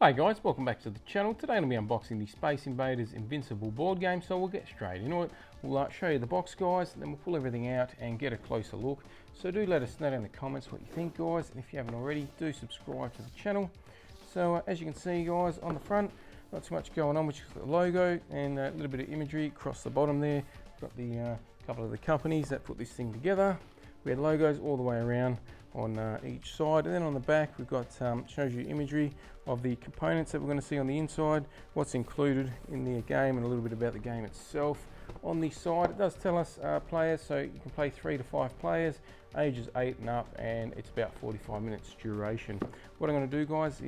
Hi guys, welcome back to the channel. Today I'm going to be unboxing the Space Invaders Invincible board game, so we'll get straight into it. We'll show you the box, guys, and then we'll pull everything out and get a closer look. So do let us know down in the comments what you think, guys, and if you haven't already, do subscribe to the channel. So as you can see, guys, on the front, not too much going on, which is the logo and a little bit of imagery across the bottom there. Got the couple of the companies that put this thing together. We had logos all the way around on each side, and then on the back we've got shows you imagery of the components that we're going to see on the inside, what's included in the game, and a little bit about the game itself. On the side it does tell us players, so you can play 3 to 5 players, ages 8 and up, and it's about 45 minutes duration. What I'm going to do, guys,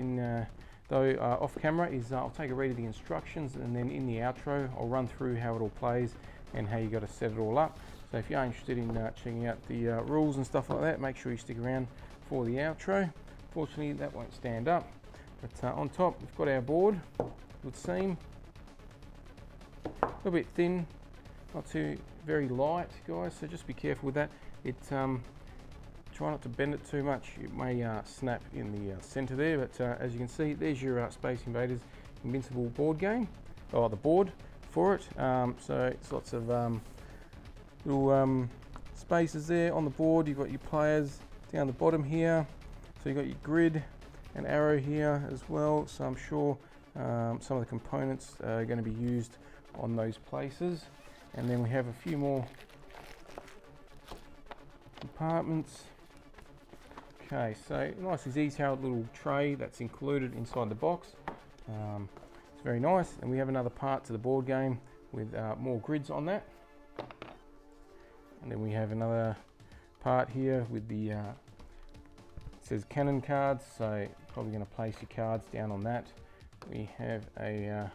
off camera is I'll take a read of the instructions, and then in the outro I'll run through how it all plays and how you got to set it all up. So if you are interested in checking out the rules and stuff like that, make sure you stick around for the outro. Fortunately, that won't stand up. But on top, we've got our board. Would seem a little bit thin, not too very light, guys. So just be careful with that. Try not to bend it too much. It may snap in the center there. But as you can see, there's your Space Invaders Invincible board game, or the board for it. So it's lots of little spaces there on the board. You've got your players down the bottom here, so you've got your grid and arrow here as well, so I'm sure some of the components are going to be used on those places. And then we have a few more compartments. Okay, so nice and detailed little tray that's included inside the box. It's very nice, and we have another part to the board game with more grids on that. And then we have another part here with the it says cannon cards, so probably going to place your cards down on that. We have a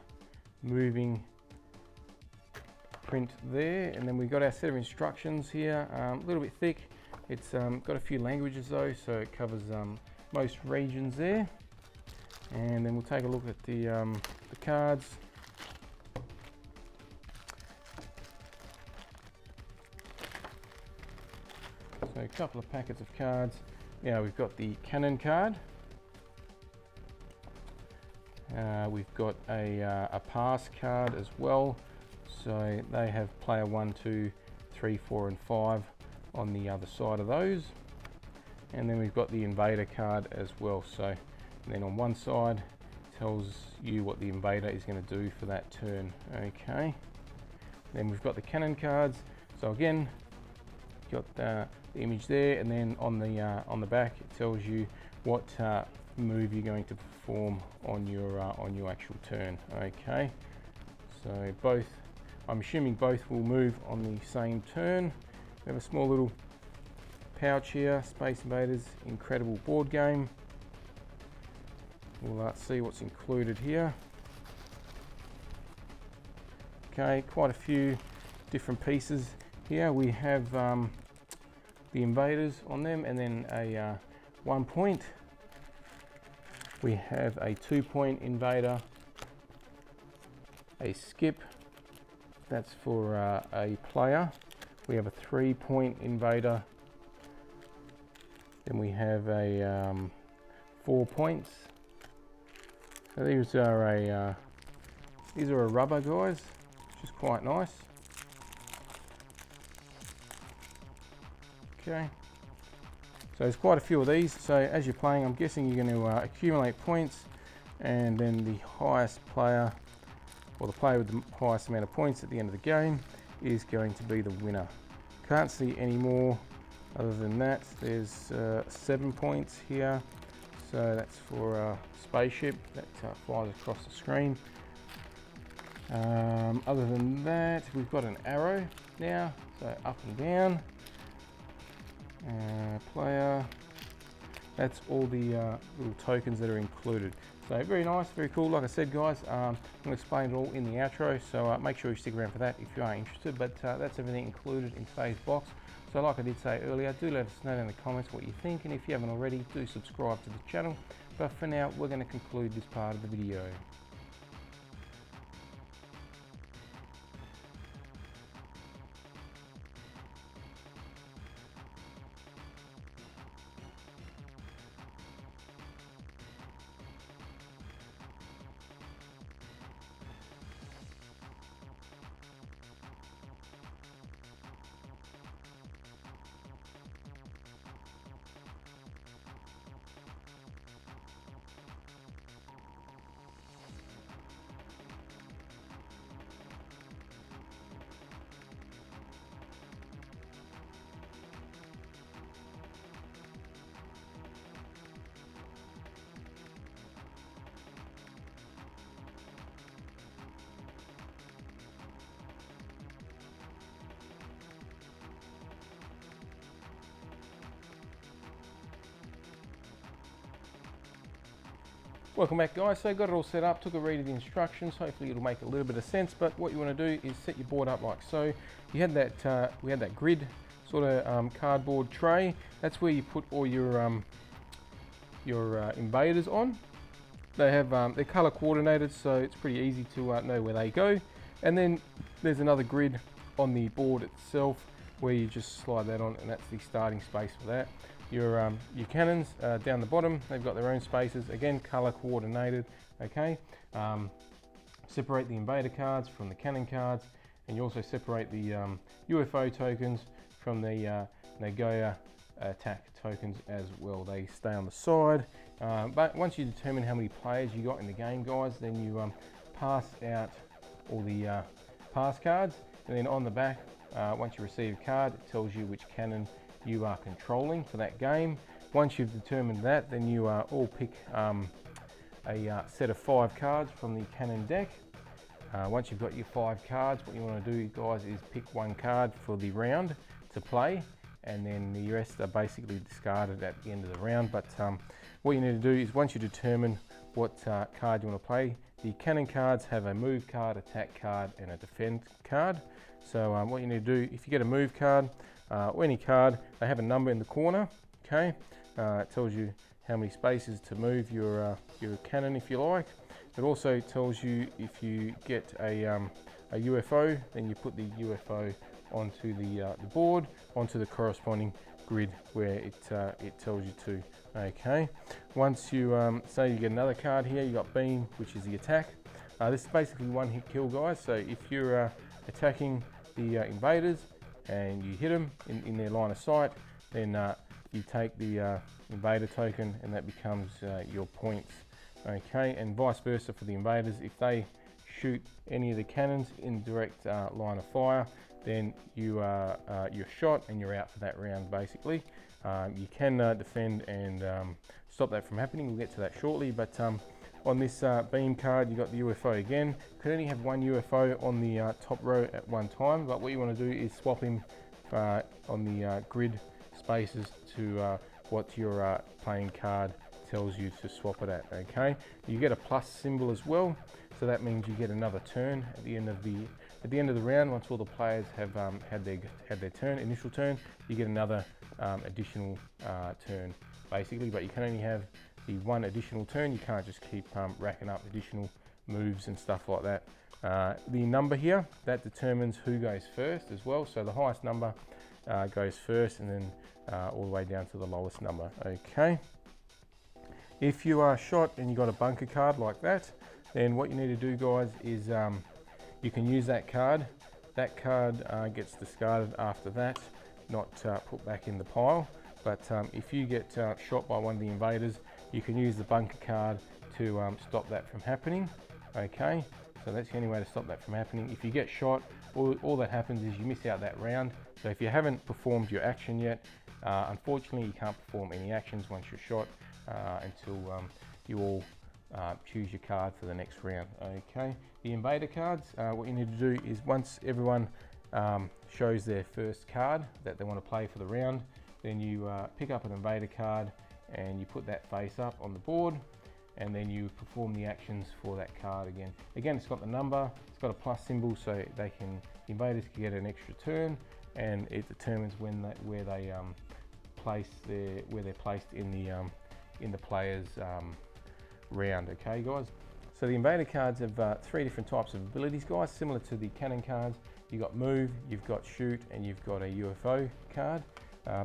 moving print there, and then we've got our set of instructions here, a little bit thick. It's got a few languages though, so it covers most regions there. And then we'll take a look at the cards. So a couple of packets of cards. Now we've got the cannon card. We've got a pass card as well. So they have player 1, 2, 3, 4 and 5 on the other side of those. And then we've got the invader card as well. So and then on one side tells you what the invader is going to do for that turn. Okay. Then we've got the cannon cards. So again, got the image there, and then on the back it tells you what move you're going to perform on your actual turn. Okay, so both, I'm assuming both will move on the same turn. We have a small little pouch here, Space Invaders Incredible board game. We'll see what's included here. Okay, quite a few different pieces here. We have the invaders on them, and then a 1 point. We have a 2 point invader, a skip, that's for a player. We have a 3 point invader. Then we have a 4 points. So these are a rubber, guys, which is quite nice. Okay, so there's quite a few of these. So as you're playing, I'm guessing you're going to accumulate points, and then the highest player, or the player with the highest amount of points at the end of the game, is going to be the winner. Can't see any more other than that. There's 7 points here, so that's for a spaceship that flies across the screen. Other than that, we've got an arrow now, so up and down. Player, that's all the little tokens that are included. So very nice, very cool. Like I said, guys, I'm going to explain it all in the outro, so make sure you stick around for that if you are interested. But that's everything included in today's box. So like I did say earlier, do let us know down in the comments what you think, and if you haven't already, do subscribe to the channel. But for now, we're going to conclude this part of the video. Welcome back, guys. So got it all set up, took a read of the instructions. Hopefully it'll make a little bit of sense, but what you want to do is set your board up like so. You had that, we had that grid sort of cardboard tray. That's where you put all your invaders on. They have, they're color coordinated, so it's pretty easy to know where they go. And then there's another grid on the board itself where you just slide that on, and that's the starting space for that. Your cannons down the bottom, they've got their own spaces, again color coordinated. Okay, separate the invader cards from the cannon cards, and you also separate the UFO tokens from the Nagoya attack tokens as well. They stay on the side, but once you determine how many players you got in the game, guys, then you pass out all the pass cards, and then on the back, once you receive a card, it tells you which cannon you are controlling for that game. Once you've determined that, then you all pick a set of 5 cards from the cannon deck. Once you've got your 5 cards, what you want to do, guys, is pick 1 card for the round to play, and then the rest are basically discarded at the end of the round. But what you need to do is, once you determine what card you want to play, the cannon cards have a move card, attack card, and a defend card. So what you need to do, if you get a move card or any card, they have a number in the corner. Okay, it tells you how many spaces to move your cannon, if you like. It also tells you if you get a UFO, then you put the UFO onto the board, onto the corresponding grid where it tells you to. Okay, once you say you get another card here, you got beam, which is the attack. This is basically one hit kill, guys. So if you're attacking the invaders and you hit them in their line of sight, then you take the invader token, and that becomes your points. Okay, and vice versa for the invaders. If they shoot any of the cannons in direct line of fire, then you're shot and you're out for that round, basically. You can defend and stop that from happening. We'll get to that shortly, but on this beam card, you got the UFO again. You can only have 1 UFO on the top row at one time, but what you want to do is swap him on the grid spaces to what your playing card tells you to swap it at. Okay, you get a plus symbol as well, so that means you get another turn at the end of the round. Once all the players have had their turn, initial turn, you get another additional turn, basically. But you can only have the 1 additional turn. You can't just keep racking up additional moves and stuff like that. The number here, that determines who goes first as well. So the highest number goes first, and then all the way down to the lowest number. Okay. If you are shot and you got a bunker card like that, then what you need to do, guys, is you can use that card. That card gets discarded after that, not put back in the pile. But if you get shot by one of the invaders, you can use the bunker card to stop that from happening. Okay, so that's the only way to stop that from happening. If you get shot, all that happens is you miss out that round. So if you haven't performed your action yet, unfortunately you can't perform any actions once you're shot until you all choose your card for the next round. Okay, the invader cards, what you need to do is, once everyone shows their first card that they want to play for the round, then you pick up an invader card and you put that face up on the board, and then you perform the actions for that card again. Again, it's got the number, it's got a plus symbol, so the invaders can get an extra turn, and it determines where they're placed in the player's round. Okay, guys. So the invader cards have 3 different types of abilities, guys, similar to the cannon cards. You've got move, you've got shoot, and you've got a UFO card.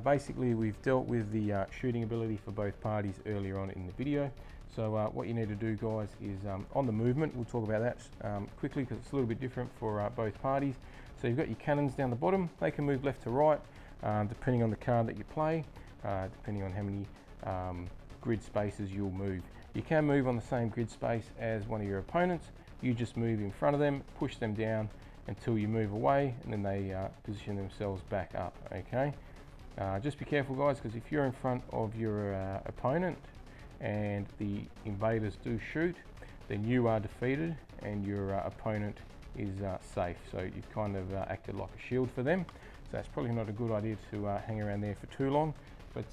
Basically, we've dealt with the shooting ability for both parties earlier on in the video. So what you need to do, guys, is on the movement, we'll talk about that quickly because it's a little bit different for both parties. So you've got your cannons down the bottom. They can move left to right, depending on the card that you play, depending on how many grid spaces you'll move. You can move on the same grid space as one of your opponents. You just move in front of them, push them down until you move away, and then they position themselves back up. Okay. Just be careful, guys, because if you're in front of your opponent and the invaders do shoot, then you are defeated and your opponent is safe. So you've kind of acted like a shield for them. So it's probably not a good idea to hang around there for too long. But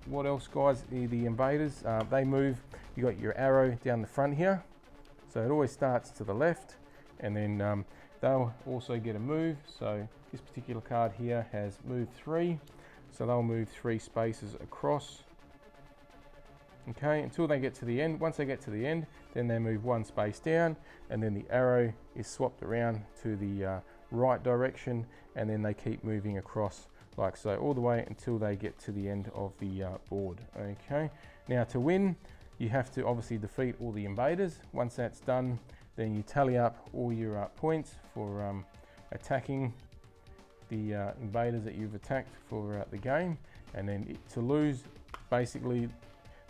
what else, guys? The invaders, they move. You got your arrow down the front here, so it always starts to the left, and then they'll also get a move. So this particular card here has move 3, so they'll move 3 spaces across. Okay, until they get to the end. Once they get to the end, then they move 1 space down, and then the arrow is swapped around to the right direction, and then they keep moving across like so, all the way until they get to the end of the board. Okay, now to win, you have to obviously defeat all the invaders. Once that's done, then you tally up all your points for attacking the invaders that you've attacked for the game. And then to lose, basically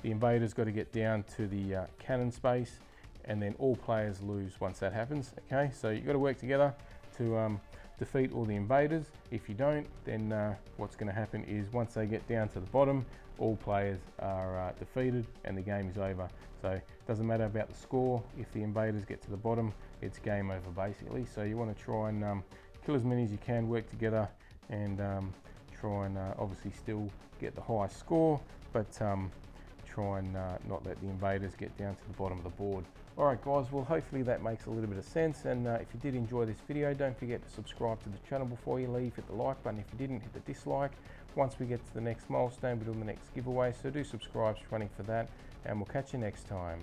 the invaders got to get down to the cannon space, and then all players lose once that happens. Okay, so you've got to work together to defeat all the invaders. If you don't, then what's going to happen is once they get down to the bottom, all players are defeated and the game is over. So it doesn't matter about the score. If the invaders get to the bottom, it's game over basically. So you want to try and kill as many as you can, work together, and try and obviously still get the highest score, but try and not let the invaders get down to the bottom of the board. Alright guys, well hopefully that makes a little bit of sense, and if you did enjoy this video, don't forget to subscribe to the channel before you leave. Hit the like button. If you didn't, hit the dislike. Once we get to the next milestone, we're doing the next giveaway, so do subscribe, running for that, and we'll catch you next time.